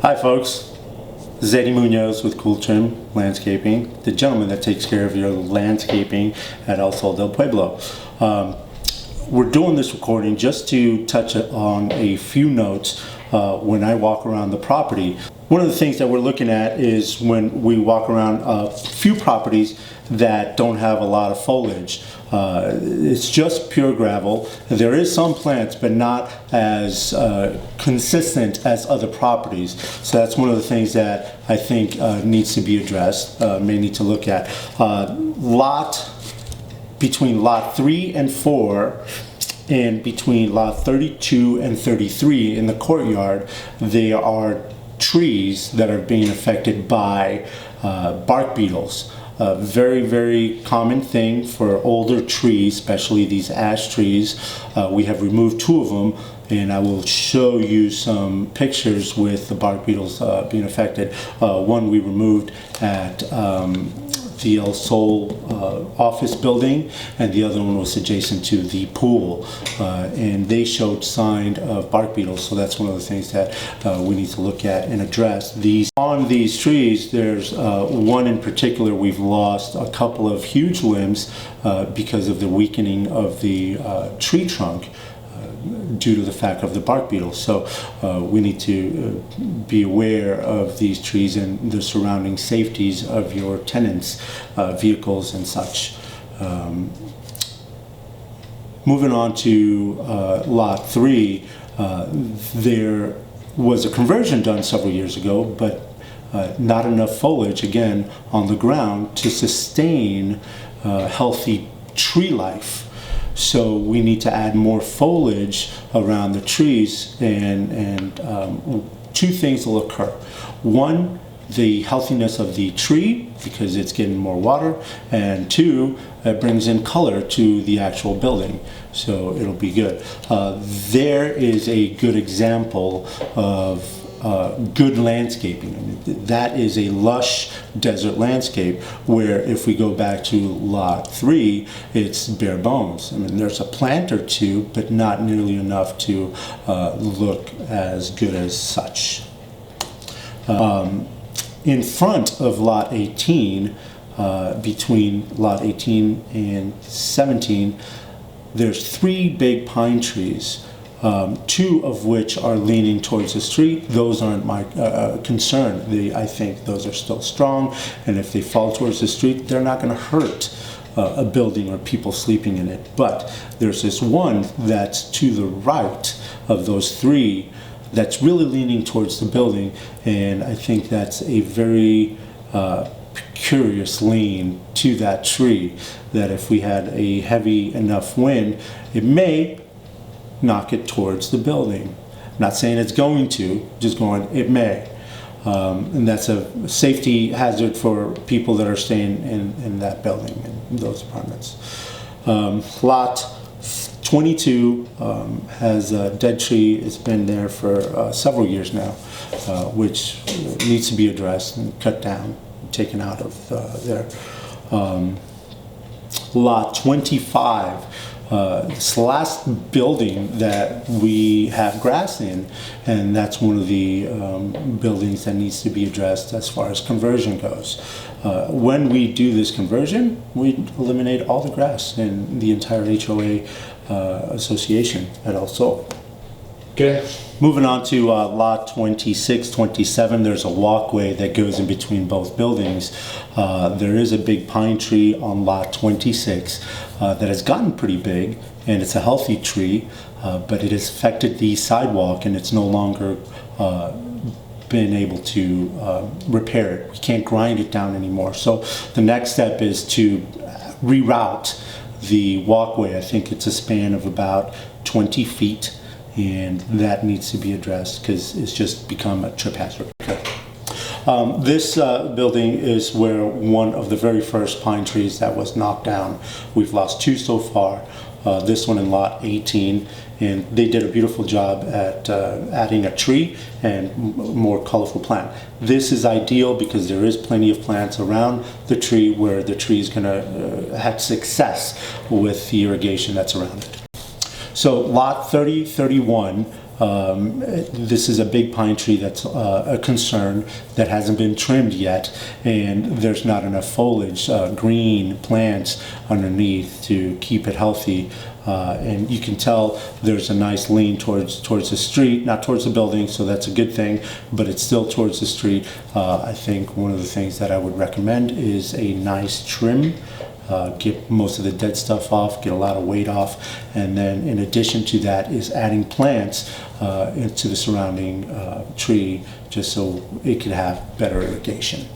Hi folks, this is Eddie Munoz with Cool Trim Landscaping, the gentleman that takes care of your landscaping at Sol Del Pueblo. We're doing this recording just to touch on a few notes when I walk around the property. One of the things that we're looking at is when we walk around a few properties that don't have a lot of foliage. It's just pure gravel. There is some plants, but not as consistent as other properties. So that's one of the things that I think needs to be addressed, may need to look at. Between lot 3 and 4 and between lot 32 and 33 in the courtyard, there are trees that are being affected by bark beetles. A very, very common thing for older trees, especially these ash trees. We have removed 2 of them, and I will show you some pictures with the bark beetles being affected. One we removed at the El Sol office building, and the other one was adjacent to the pool, and they showed signs of bark beetles. So that's one of the things that we need to look at and address. On these trees, there's one in particular we've lost a couple of huge limbs because of the weakening of the tree trunk due to the fact of the bark beetle. So we need to be aware of these trees and the surrounding safeties of your tenants, vehicles and such. Moving on to lot 3, there was a conversion done several years ago, but not enough foliage again on the ground to sustain healthy tree life. So we need to add more foliage around the trees, and 2 things will occur. One, the healthiness of the tree because it's getting more water, and 2, it brings in color to the actual building, so it'll be good. There is a good example of good landscaping. I mean, that is a lush desert landscape where if we go back to lot 3, it's bare bones. I mean, there's a plant or 2, but not nearly enough to look as good as such. In front of lot 18, between lot 18 and 17, there's 3 big pine trees. 2 of which are leaning towards the street. Those aren't my concern. I think those are still strong, and if they fall towards the street, they're not going to hurt a building or people sleeping in it. But there's this one that's to the right of those 3 that's really leaning towards the building, and I think that's a very curious lean to that tree, that if we had a heavy enough wind, it may knock it towards the building. Not saying it's going to, just going, it may. And that's a safety hazard for people that are staying in that building, in those apartments. Lot 22 has a dead tree. It's been there for several years now, which needs to be addressed and cut down, taken out of there. Lot 25, this last building that we have grass in, and that's one of the buildings that needs to be addressed as far as conversion goes. When we do this conversion, we eliminate all the grass in the entire HOA association at El Sol. Okay. Moving on to lot 26, 27, there's a walkway that goes in between both buildings. There is a big pine tree on lot 26 that has gotten pretty big, and it's a healthy tree, but it has affected the sidewalk, and it's no longer been able to repair it. We can't grind it down anymore. So the next step is to reroute the walkway. I think it's a span of about 20 feet. And that needs to be addressed because it's just become a trip hazard. This building is where one of the very first pine trees that was knocked down. We've lost 2 so far. This one in lot 18, and they did a beautiful job at adding a tree and more colorful plant. This is ideal because there is plenty of plants around the tree where the tree is going to have success with the irrigation that's around it. So lot 3031, this is a big pine tree that's a concern that hasn't been trimmed yet, and there's not enough foliage, green plants underneath to keep it healthy. And you can tell there's a nice lean towards the street, not towards the building, so that's a good thing, but it's still towards the street. I think one of the things that I would recommend is a nice trim. Get most of the dead stuff off, get a lot of weight off, and then in addition to that is adding plants into the surrounding tree just so it can have better irrigation.